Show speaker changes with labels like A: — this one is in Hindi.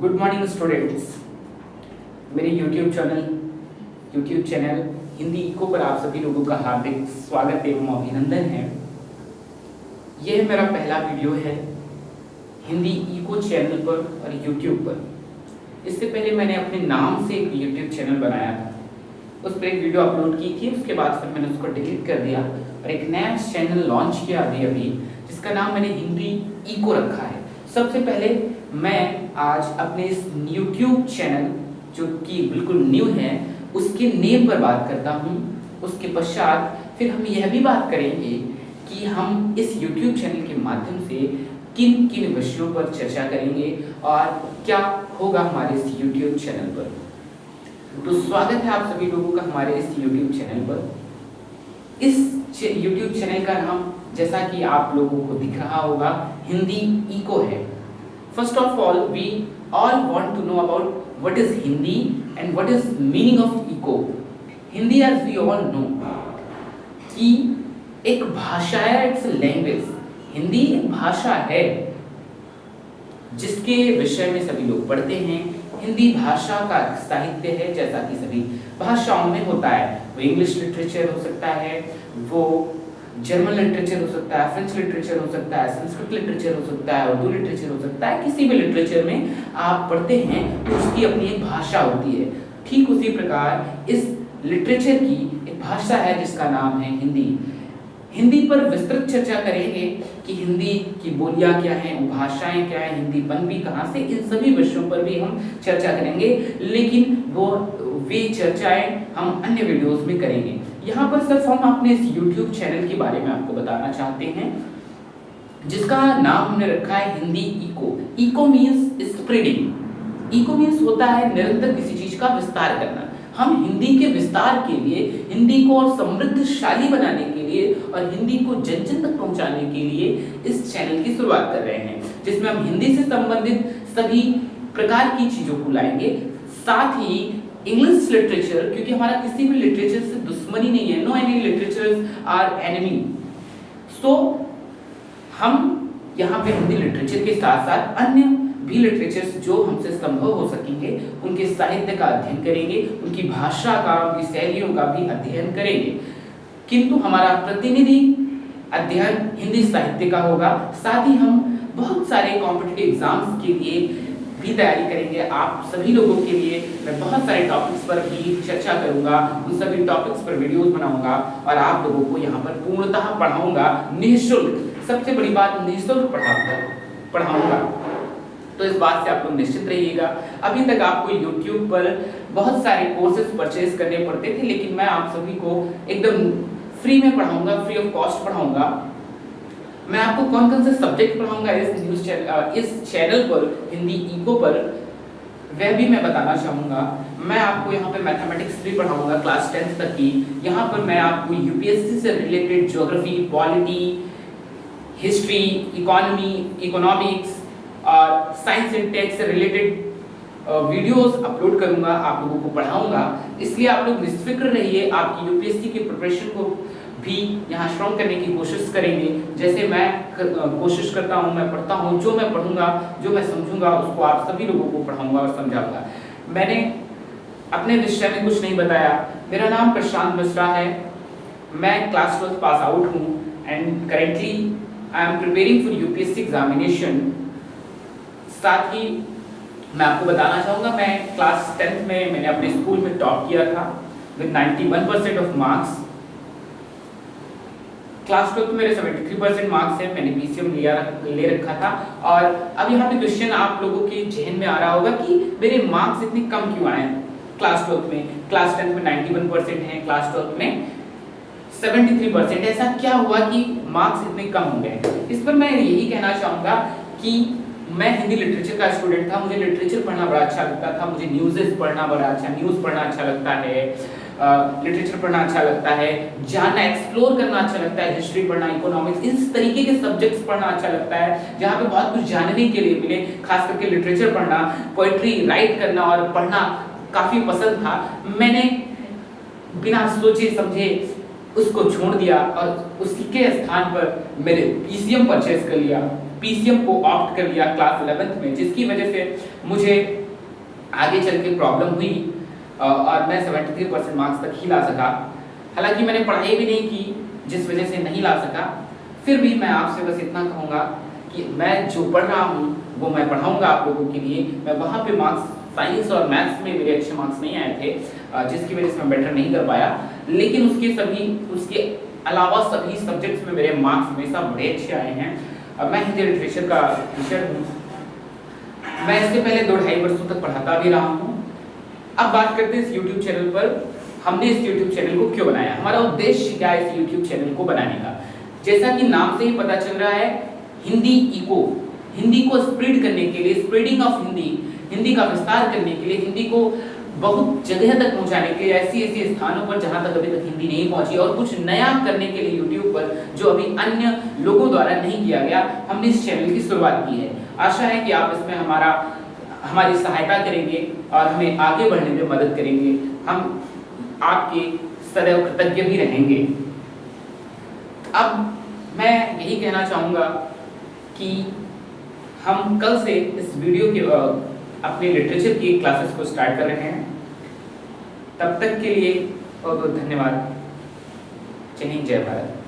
A: Good morning students. मेरे यूट्यूब चैनल हिंदी इको पर आप सभी लोगों का हार्दिक स्वागत एवं अभिनंदन है। यह मेरा पहला वीडियो है हिंदी इको चैनल पर और यूट्यूब पर। इससे पहले मैंने अपने नाम से एक यूट्यूब चैनल बनाया था, उस पर एक वीडियो अपलोड की थी। उसके बाद फिर मैंने उसको डिलीट कर दिया और एक नया चैनल लॉन्च किया अभी जिसका नाम मैंने हिंदी इको रखा है। सबसे पहले मैं आज अपने इस यूट्यूब चैनल जो कि बिल्कुल न्यू है उसके नेम पर बात करता हूँ। उसके पश्चात फिर हम यह भी बात करेंगे कि हम इस यूट्यूब चैनल के माध्यम से किन किन विषयों पर चर्चा करेंगे और क्या होगा हमारे इस यूट्यूब चैनल पर। तो स्वागत है आप सभी लोगों का हमारे इस यूट्यूब चैनल पर। इस यूट्यूब चैनल का नाम जैसा कि आप लोगों को दिख रहा होगा हिंदी इको है। First of all we all want to know about what is Hindi and what is meaning of echo. Hindi as we all know कि एक भाषा है, इट्स लैंग्वेज। हिंदी एक भाषा है जिसके विषय में सभी लोग पढ़ते हैं। हिंदी भाषा का साहित्य है जैसा कि सभी भाषाओं में होता है। वो इंग्लिश लिटरेचर हो सकता है, वो जर्मन लिटरेचर हो सकता है, फ्रेंच लिटरेचर हो सकता है, संस्कृत लिटरेचर हो सकता है, उर्दू लिटरेचर हो सकता है। किसी भी लिटरेचर में आप पढ़ते हैं तो उसकी अपनी एक भाषा होती है। ठीक उसी प्रकार इस लिटरेचर की एक भाषा है जिसका नाम है हिंदी। हिंदी पर विस्तृत चर्चा करेंगे कि हिंदी की बोलियां क्या हैं, भाषाएं क्या हैं, हिंदी बन भी कहाँ से, इन सभी विषयों पर भी हम चर्चा करेंगे। लेकिन वे चर्चाएं हम अन्य वीडियोस में करेंगे। यहाँ पर सिर्फ हम अपने इस YouTube चैनल के बारे में आपको बताना चाहते हैं जिसका नाम हमने रखा है Hindi echo. Echo means spreading. Echo means होता है निरंतर किसी चीज का विस्तार करना। हम हिंदी के विस्तार के लिए, हिंदी को और समृद्धशाली बनाने के लिए और हिंदी को जन जन तक पहुंचाने के लिए इस चैनल की शुरुआत कर रहे हैं, जिसमें हम हिंदी से संबंधित सभी प्रकार की चीजों को लाएंगे। साथ ही इंग्लिश लिटरेचर, क्योंकि हमारा किसी भी लिटरेचर से दुश्मनी नहीं है, no any literatures are enemy. So हम यहाँ पे हिंदी लिटरेचर के साथ साथ अन्य भी लिटरेचर्स जो हमसे संभव हो सकेंगे उनके साहित्य का अध्ययन करेंगे, उनकी भाषा का, उनकी शैलियों का भी अध्ययन करेंगे। किंतु हमारा प्रतिनिधि अध्ययन हिंदी साहित्य का होगा। साथ ही हम बहुत सारे कॉम्पिटिटिव एग्जाम्स के लिए भी तैयारी करेंगे। आप सभी लोगों के लिए मैं बहुत सारे टॉपिक्स पर भी चर्चा करूंगा, उन सभी टॉपिक्स पर वीडियोस बनाऊंगा और आप लोगों को यहाँ पर पूर्णतः पढ़ाऊंगा निःशुल्क। सबसे बड़ी बात, निःशुल्क पढ़ाऊंगा। तो इस बात से आप लोग निश्चित रहिएगा। अभी तक आपको YouTube पर बहुत सारे कोर्सेज परचेज करने पड़ते थे, लेकिन मैं आप सभी को एकदम फ्री में पढ़ाऊंगा, फ्री ऑफ कॉस्ट पढ़ाऊंगा। मैं आपको कौन कौन से सब्जेक्ट पढ़ाऊंगा इस चैनल पर, हिंदी इको पर, वह भी मैं बताना चाहूँगा। मैं आपको यहाँ पे मैथमेटिक्स भी पढ़ाऊंगा क्लास 10th तक की। यहाँ पर मैं आपको यूपीएससी से related geography, polity, history, economics और साइंस एंड टेक से रिलेटेड वीडियोस अपलोड करूंगा, आप लोगों को पढ़ाऊंगा। इसलिए आप लोग निश्चिंत रहिए। आपकी यूपीएससी की प्रिपरेशन को भी यहाँ स्ट्रॉन्ग करने की कोशिश करेंगे, जैसे मैं कोशिश करता हूँ, मैं पढ़ता हूँ। जो मैं पढ़ूंगा, जो मैं समझूंगा, उसको आप सभी लोगों को पढ़ाऊंगा और समझाऊंगा। मैंने अपने विषय में कुछ नहीं बताया। मेरा नाम प्रशांत मिश्रा है, मैं क्लास 12th पास आउट हूँ and currently I am preparing for UPSC examination. साथ ही मैं आपको बताना चाहूँगा, मैं क्लास 10th में मैंने अपने स्कूल में टॉप किया था विद 91% ऑफ मार्क्स। क्लास 12 में मेरे 73% मार्क्स हैं। मैंने पीसीएम ले रखा था। और अब यहाँ पे क्वेश्चन आप लोगों के जहन में आ रहा होगा कि मेरे मार्क्स इतने कम क्यों आए क्लास 12 में। क्लास 10th में 91% हैं, क्लास 12 में 73%। ऐसा क्या हुआ कि मार्क्स इतने कम हो गए? इस पर मैं यही कहना चाहूँगा कि मैं हिंदी लिटरेचर का स्टूडेंट था। मुझे लिटरेचर पढ़ना बड़ा अच्छा लगता था, मुझे न्यूज़ पढ़ना अच्छा लगता है, लिटरेचर पढ़ना अच्छा लगता है, जानना, एक्सप्लोर करना अच्छा लगता है, हिस्ट्री पढ़ना, इकोनॉमिक्स, इस तरीके के सब्जेक्ट्स पढ़ना अच्छा लगता है जहाँ पे बहुत कुछ जानने के लिए मिले। खास करके लिटरेचर पढ़ना, पोइट्री राइट करना और पढ़ना काफ़ी पसंद था। मैंने बिना सोचे समझे उसको छोड़ दिया और उसी के स्थान पर मेरे पीसीएम परचेज कर लिया। पीसीएम को ऑप्ट कर लिया क्लास 11th में, जिसकी वजह से मुझे आगे चल के प्रॉब्लम हुई और मैं 73% मार्क्स तक ही ला सका। हालांकि मैंने पढ़ाई भी नहीं की, जिस वजह से नहीं ला सका। फिर भी मैं आपसे बस इतना कहूँगा कि मैं जो पढ़ रहा हूँ वो मैं पढ़ाऊँगा आप लोगों के लिए। मैं वहाँ पे मार्क्स साइंस और मैथ्स में मेरे अच्छे मार्क्स नहीं आए थे, जिसकी वजह से मैं बेटर नहीं कर पाया, लेकिन उसके अलावा सभी सब्जेक्ट्स में मेरे मार्क्स हमेशा बड़े अच्छे आए हैं। अब मैं हिंदी लिटरेचर का टीचर हूँ। मैं इससे पहले 2-2.5 वर्षों तक पढ़ाता भी रहा हूँ। अब बात करते हैं इस यूट्यूब चैनल पर। हमने इस यूट्यूब चैनल को क्यों बनाया, हमारा उद्देश्य क्या है इस यूट्यूब चैनल को बनाने का। जैसा कि नाम से ही पता चल रहा है, हिंदी इको, हिंदी को स्प्रेड करने के लिए, स्प्रेडिंग ऑफ हिंदी, हिंदी का विस्तार करने के लिए, हिंदी को बहुत जगह तक पहुंचाने के लिए, ऐसी स्थानों पर जहां तक अभी तक हिंदी नहीं पहुंची, और कुछ नया करने के लिए यूट्यूब पर जो अभी अन्य लोगों द्वारा नहीं किया गया, हमने इस चैनल की शुरुआत की है। आशा है कि आप इसमें हमारी सहायता करेंगे और हमें आगे बढ़ने में मदद करेंगे। हम आपके सदैव कृतज्ञ भी रहेंगे। अब मैं यही कहना चाहूँगा कि हम कल से इस वीडियो के अपने लिटरेचर की क्लासेस को स्टार्ट कर रहे हैं। तब तक के लिए बहुत बहुत धन्यवाद। जय हिंद, जय भारत।